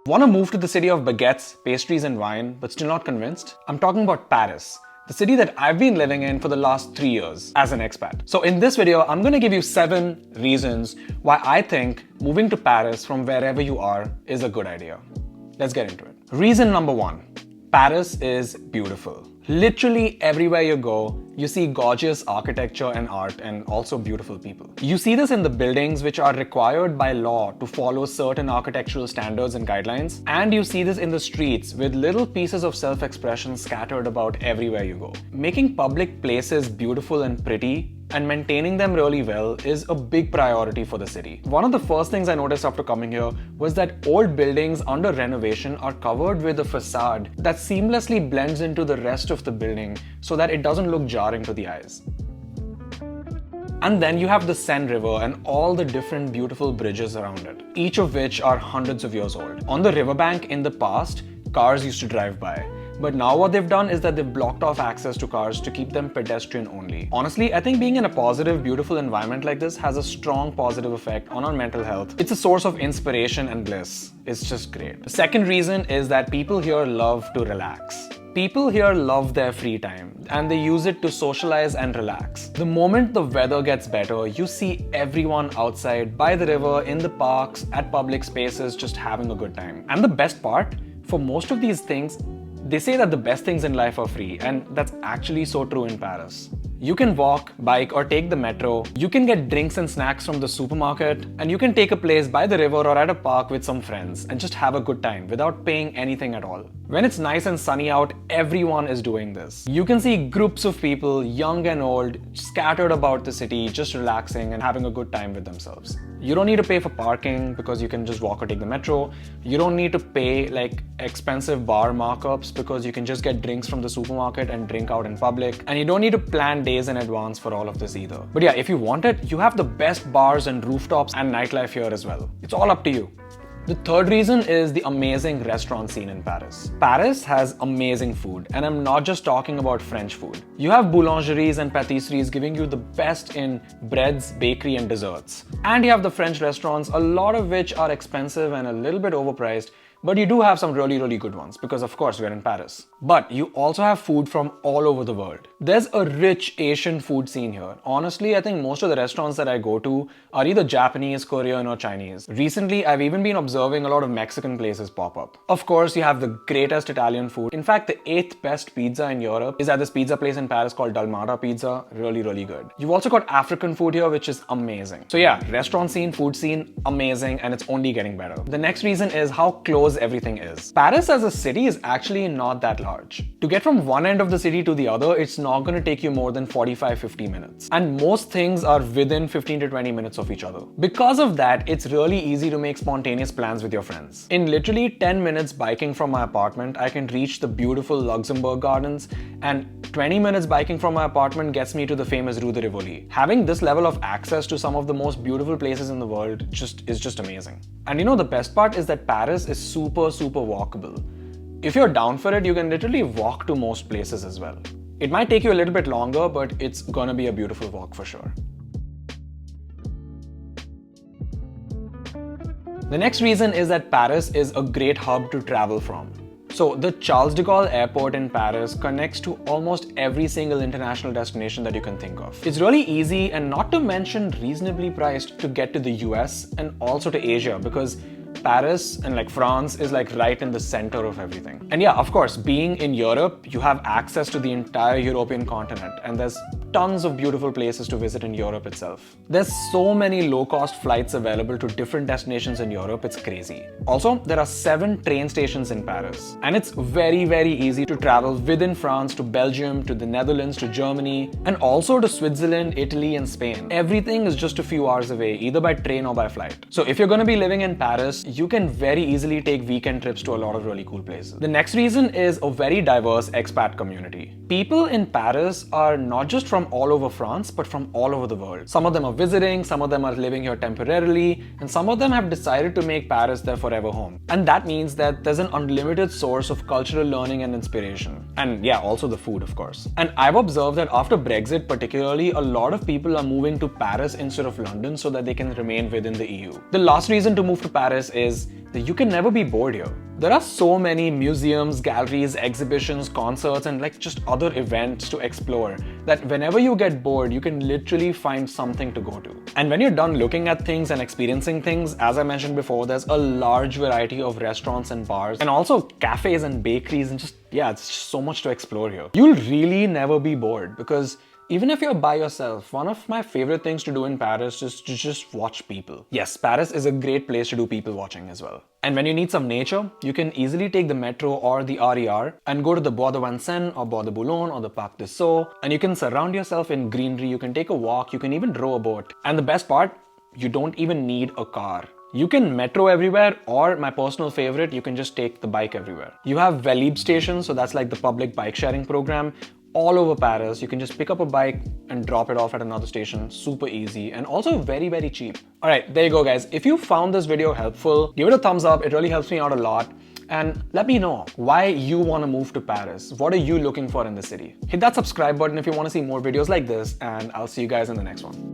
Want to move to the city of baguettes, pastries and wine, but still not convinced? I'm talking about Paris, the city that I've been living in for the last 3 years as an expat. So in this video, I'm going to give you 7 reasons why I think moving to Paris from wherever you are is a good idea. Let's get into it. Reason number 1. Paris is beautiful. Literally everywhere you go, you see gorgeous architecture and art and also beautiful people. You see this in the buildings which are required by law to follow certain architectural standards and guidelines. And you see this in the streets with little pieces of self-expression scattered about everywhere you go. Making public places beautiful and pretty and maintaining them really well is a big priority for the city. One of the first things I noticed after coming here was that old buildings under renovation are covered with a facade that seamlessly blends into the rest of the building so that it doesn't look jarring to the eyes. And then you have the Seine River and all the different beautiful bridges around it, each of which are hundreds of years old. On the riverbank in the past, cars used to drive by. But now what they've done is that they've blocked off access to cars to keep them pedestrian only. Honestly, I think being in a positive, beautiful environment like this has a strong positive effect on our mental health. It's a source of inspiration and bliss. It's just great. The second reason is that people here love to relax. People here love their free time and they use it to socialize and relax. The moment the weather gets better, you see everyone outside, by the river, in the parks, at public spaces, just having a good time. And the best part, for most of these things, they say that the best things in life are free, and that's actually so true in Paris. You can walk, bike, or take the metro. You can get drinks and snacks from the supermarket, and you can take a place by the river or at a park with some friends and just have a good time without paying anything at all. When it's nice and sunny out, everyone is doing this. You can see groups of people, young and old, scattered about the city, just relaxing and having a good time with themselves. You don't need to pay for parking because you can just walk or take the metro. You don't need to pay like expensive bar markups because you can just get drinks from the supermarket and drink out in public. And you don't need to plan days in advance for all of this either. But yeah, if you want it, you have the best bars and rooftops and nightlife here as well. It's all up to you. The third reason is the amazing restaurant scene in Paris. Paris has amazing food, and I'm not just talking about French food. You have boulangeries and patisseries giving you the best in breads, bakery, and desserts. And you have the French restaurants, a lot of which are expensive and a little bit overpriced, but you do have some really good ones because of course we're in Paris. But you also have food from all over the world. There's a rich Asian food scene here. Honestly, I think most of the restaurants that I go to are either Japanese, Korean, or Chinese. Recently, I've even been observing a lot of Mexican places pop up. Of course, you have the greatest Italian food. In fact, the 8th best pizza in Europe is at this pizza place in Paris called Dalmata Pizza. Really good. You've also got African food here, which is amazing. So yeah, restaurant scene, food scene, amazing, and it's only getting better. The next reason is how close everything is. Paris as a city is actually not that large. To get from one end of the city to the other, it's not going to take you more than 45-50 minutes. And most things are within 15 to 20 minutes of each other. Because of that, it's really easy to make spontaneous plans with your friends. In literally 10 minutes biking from my apartment, I can reach the beautiful Luxembourg Gardens, and 20 minutes biking from my apartment gets me to the famous Rue de Rivoli. Having this level of access to some of the most beautiful places in the world is just amazing. And you know, the best part is that Paris is super walkable. If you're down for it, you can literally walk to most places as well. It might take you a little bit longer, but it's gonna be a beautiful walk for sure. The next reason is that Paris is a great hub to travel from. So the Charles de Gaulle airport in Paris connects to almost every single international destination that you can think of. It's really easy and not to mention reasonably priced to get to the US and also to Asia because Paris and like France is like right in the center of everything. And yeah, of course, being in Europe, you have access to the entire European continent and there's tons of beautiful places to visit in Europe itself. There's so many low-cost flights available to different destinations in Europe, it's crazy. Also, there are 7 train stations in Paris. And it's very easy to travel within France to Belgium, to the Netherlands, to Germany, and also to Switzerland, Italy, and Spain. Everything is just a few hours away, either by train or by flight. So if you're gonna be living in Paris, you can very easily take weekend trips to a lot of really cool places. The next reason is a very diverse expat community. People in Paris are not just from all over France, but from all over the world. Some of them are visiting, some of them are living here temporarily, and some of them have decided to make Paris their forever home. And that means that there's an unlimited source of cultural learning and inspiration. And yeah, also the food, of course. And I've observed that after Brexit particularly, a lot of people are moving to Paris instead of London so that they can remain within the EU. The last reason to move to Paris is that you can never be bored here. There are so many museums, galleries, exhibitions, concerts, and like just other events to explore that whenever you get bored, you can literally find something to go to. And when you're done looking at things and experiencing things, as I mentioned before, there's a large variety of restaurants and bars, and also cafes and bakeries, and just, yeah, it's just so much to explore here. You'll really never be bored because even if you're by yourself, one of my favorite things to do in Paris is to just watch people. Yes, Paris is a great place to do people watching as well. And when you need some nature, you can easily take the metro or the RER and go to the Bois de Vincennes or Bois de Boulogne or the Parc des Sceaux, and you can surround yourself in greenery, you can take a walk, you can even row a boat. And the best part, you don't even need a car. You can metro everywhere, or my personal favorite, you can just take the bike everywhere. You have Velib stations, so that's like the public bike sharing program. All over Paris, you can just pick up a bike and drop it off at another station. Super easy and also very, very cheap. All right, there you go, guys. If you found this video helpful, give it a thumbs up. It really helps me out a lot. And let me know why you want to move to Paris. What are you looking for in the city? Hit that subscribe button if you want to see more videos like this, and I'll see you guys in the next one.